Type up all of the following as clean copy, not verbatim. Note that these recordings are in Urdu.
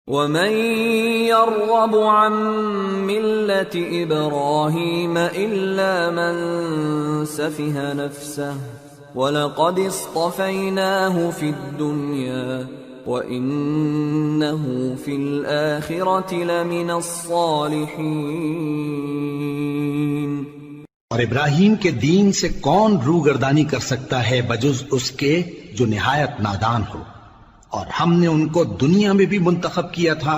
وَمَن يَرْغَبُ عَن مِّلَّةِ إِبْرَاهِيمَ إِلَّا مَن سَفِهَ نَفْسَهُ وَلَقَدِ اصْطَفَيْنَاهُ فِي الدُّنْيَا وَإِنَّهُ فِي الْآخِرَةِ لَمِنَ الصَّالِحِينَ۔ اور ابراہیم کے دین سے کون روگردانی کر سکتا ہے بجز اس کے جو نہایت نادان ہو، اور ہم نے ان کو دنیا میں بھی منتخب کیا تھا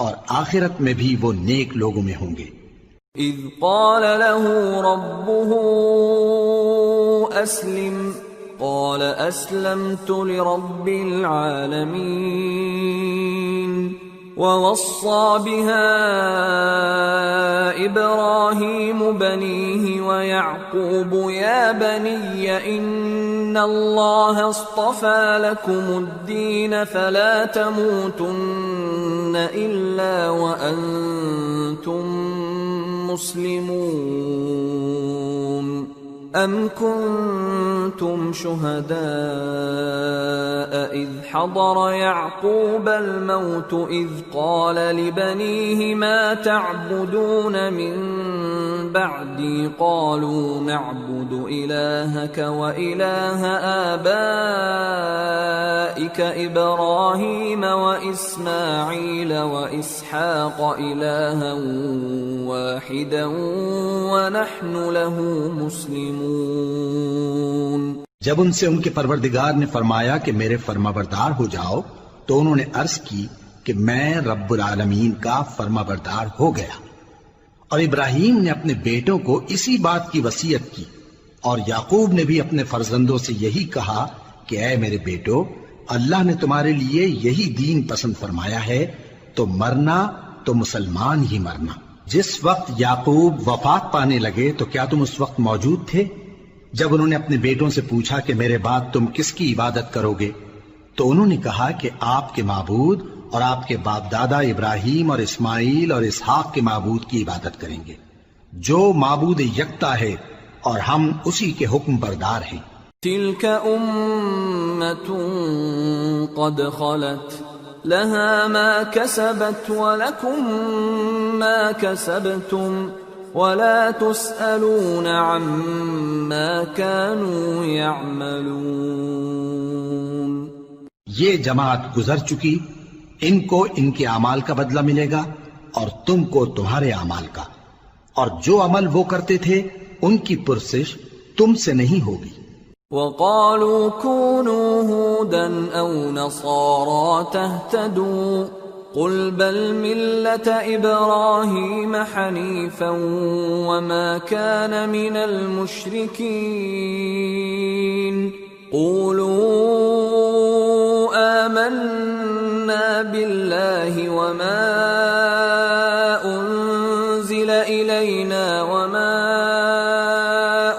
اور آخرت میں بھی وہ نیک لوگوں میں ہوں گے۔ اذ قال له ربه اسلم قال اسلمت لرب العالمين ووصى بها ابراهيم بنيه ويعقوب يا بني ان الله اصطفى لكم الدين فلا تموتن الا وانتم مسلمون۔ ام کنتم شہداء اذ حضر یعقوب الموت اذ قال لبنیہ ما تعبدون من بعدی قالوا نعبد الہک والہ آبائک ابراہیم واسماعیل واسحاق الہا واحدا ونحن له مسلمون۔ جب ان سے ان کے پروردگار نے فرمایا کہ میرے فرمانبردار ہو جاؤ تو انہوں نے عرض کی کہ میں رب العالمین کا فرمانبردار ہو گیا، اور ابراہیم نے اپنے بیٹوں کو اسی بات کی وصیت کی، اور یعقوب نے بھی اپنے فرزندوں سے یہی کہا کہ اے میرے بیٹو، اللہ نے تمہارے لیے یہی دین پسند فرمایا ہے، تو مرنا تو مسلمان ہی مرنا۔ جس وقت یعقوب وفات پانے لگے تو کیا تم اس وقت موجود تھے جب انہوں نے اپنے بیٹوں سے پوچھا کہ میرے بعد تم کس کی عبادت کرو گے؟ تو انہوں نے کہا کہ آپ کے معبود اور آپ کے باپ دادا ابراہیم اور اسماعیل اور اسحاق کے معبود کی عبادت کریں گے، جو معبود یکتا ہے اور ہم اسی کے حکم بردار ہیں۔ تلک امۃ قد خلت لها ما كسبت ولكم ما كسبتم ولا تسألون عما كانوا يعملون۔ یہ جماعت گزر چکی، ان کو ان کے اعمال کا بدلہ ملے گا اور تم کو تمہارے اعمال کا، اور جو عمل وہ کرتے تھے ان کی پرسش تم سے نہیں ہوگی۔ وَقَالُوا كُونُوا هُودًا أَوْ نَصَارَىٰ تَهْتَدُوا قُلْ بَلْ مِلَّةَ إِبْرَاهِيمَ حَنِيفًا وَمَا كَانَ مِنَ الْمُشْرِكِينَ قُولُوا آمَنَّا بِاللَّهِ وَمَا أُنزِلَ إِلَيْنَا وَمَا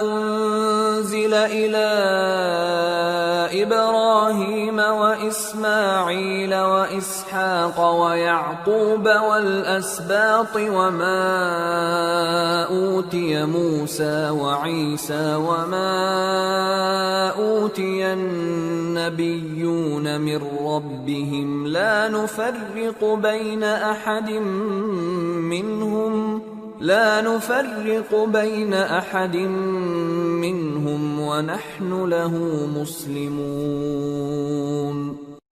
أُنزِلَ إِلَىٰ إِبْرَاهِيمَ وَإِسْمَاعِيلَ وَإِسْحَاقَ وَيَعْقُوبَ وَالْأَسْبَاطِ وَمَا أُوتِيَ مُوسَىٰ وَعِيسَىٰ وَمَا أُوتِيَ النَّبِيُّونَ مِن رَّبِّهِمْ لَا نُفَرِّقُ بَيْنَ أَحَدٍ مِّنْهُمْ وَنَحْنُ لَهُ مُسْلِمُونَ۔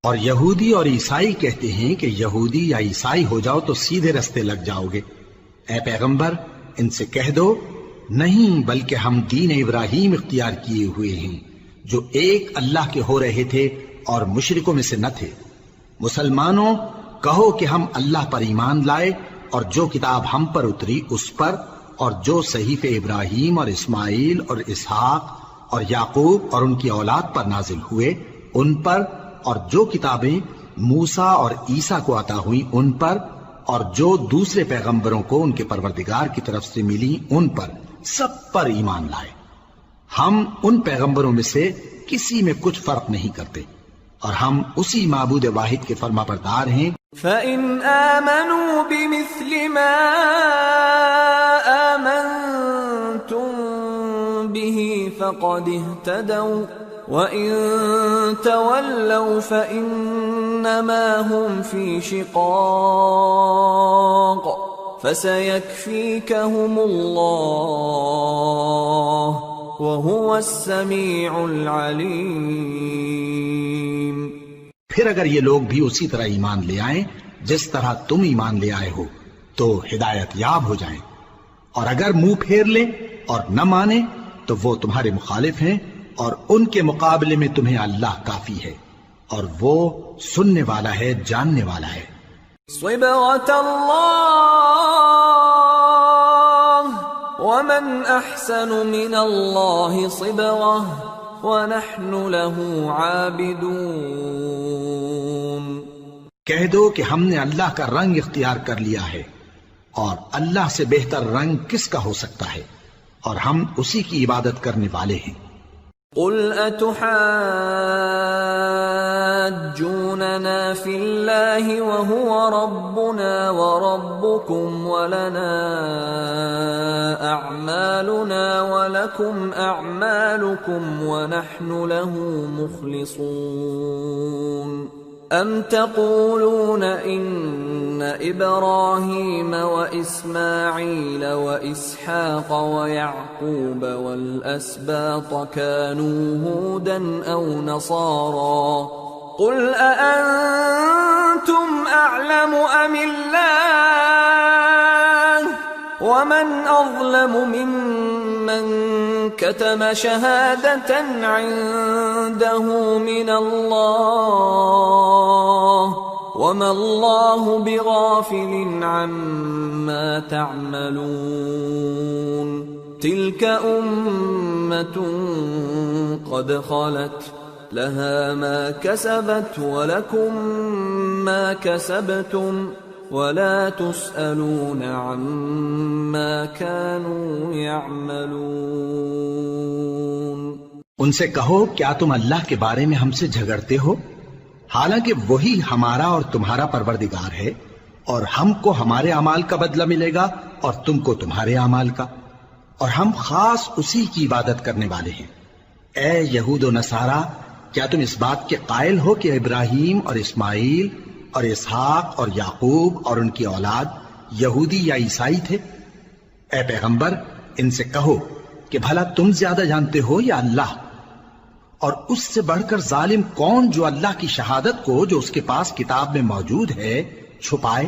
اور یہودی اور عیسائی کہتے ہیں کہ یہودی یا عیسائی ہو جاؤ تو سیدھے رستے لگ جاؤ گے۔ اے پیغمبر، ان سے کہہ دو نہیں، بلکہ ہم دین ابراہیم اختیار کیے ہوئے ہیں جو ایک اللہ کے ہو رہے تھے اور مشرکوں میں سے نہ تھے۔ مسلمانوں، کہو کہ ہم اللہ پر ایمان لائے اور جو کتاب ہم پر اتری اس پر، اور جو صحیفے ابراہیم اور اسماعیل اور اسحاق اور یعقوب اور ان کی اولاد پر نازل ہوئے ان پر، اور جو کتابیں موسیٰ اور عیسیٰ کو عطا ہوئیں ان پر، اور جو دوسرے پیغمبروں کو ان کے پروردگار کی طرف سے ملی ان پر، سب پر ایمان لائے۔ ہم ان پیغمبروں میں سے کسی میں کچھ فرق نہیں کرتے، اور ہم اسی معبود واحد کے فرمانبردار ہیں۔ فَإِنْ آمَنُوا بِمِثْلِ مَا آمَنْتُمْ بِهِ فَقَدِ اهْتَدَوْا وَإِن تَوَلَّوْا فَإِنَّمَا هُمْ فِي شِقَاقٍ فَسَيَكْفِيكَهُمُ اللَّهُ وَهُوَ السَّمِيعُ الْعَلِيمُ۔ پھر اگر یہ لوگ بھی اسی طرح ایمان لے آئیں جس طرح تم ایمان لے آئے ہو تو ہدایت یاب ہو جائیں، اور اگر منہ پھیر لیں اور نہ مانیں تو وہ تمہارے مخالف ہیں، اور ان کے مقابلے میں تمہیں اللہ کافی ہے، اور وہ سننے والا ہے، جاننے والا ہے۔ صبغة الله ومن أحسن من الله صبغة وَنَحْنُ لَهُ عَابِدُونَ۔ کہہ دو کہ ہم نے اللہ کا رنگ اختیار کر لیا ہے، اور اللہ سے بہتر رنگ کس کا ہو سکتا ہے، اور ہم اسی کی عبادت کرنے والے ہیں۔ قُلْ أَتُحَاجُّونَنَا فِي اللَّهِ وَهُوَ رَبُّنَا وَرَبُّكُمْ وَلَنَا أَعْمَالُنَا وَلَكُمْ أَعْمَالُكُمْ وَنَحْنُ لَهُ مُخْلِصُونَ أَمْ تَقُولُونَ إِنَّ إِبْرَاهِيمَ وَإِسْمَاعِيلَ وَإِسْحَاقَ وَيَعْقُوبَ وَالْأَسْبَاطَ كَانُوا هُودًا أَوْ نَصَارَى قُلْ أَأَنْتُمْ أَعْلَمُ أَمِ اللَّهُ وَمَنْ أَظْلَمُ مِمَّنْ كَتَمَ شَهَادَةً عِنْدَهُ مِنَ اللَّهِ وَمَا اللَّهُ بِغَافِلٍ عَمَّا تَعْمَلُونَ تِلْكَ أُمَّةٌ قَدْ خَلَتْ لَهَا مَا كَسَبَتْ وَلَكُمْ مَا كَسَبْتُمْ وَلَا تُسْأَلُونَ عَمَّا كَانُوا يَعْمَلُونَ۔ ان سے کہو کیا تم اللہ کے بارے میں ہم سے جھگڑتے ہو، حالانکہ وہی ہمارا اور تمہارا پروردگار ہے، اور ہم کو ہمارے اعمال کا بدلہ ملے گا اور تم کو تمہارے اعمال کا، اور ہم خاص اسی کی عبادت کرنے والے ہیں۔ اے یہود و نصارہ، کیا تم اس بات کے قائل ہو کہ ابراہیم اور اسماعیل اور اسحاق اور یعقوب اور ان کی اولاد یہودی یا عیسائی تھے؟ اے پیغمبر، ان سے کہو کہ بھلا تم زیادہ جانتے ہو یا اللہ؟ اور اس سے بڑھ کر ظالم کون جو اللہ کی شہادت کو جو اس کے پاس کتاب میں موجود ہے چھپائے؟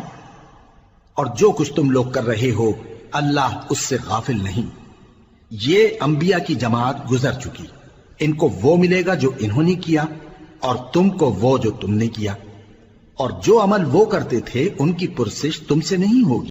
اور جو کچھ تم لوگ کر رہے ہو اللہ اس سے غافل نہیں۔ یہ انبیاء کی جماعت گزر چکی، ان کو وہ ملے گا جو انہوں نے کیا، اور تم کو وہ جو تم نے کیا، اور جو عمل وہ کرتے تھے ان کی پرسش تم سے نہیں ہوگی۔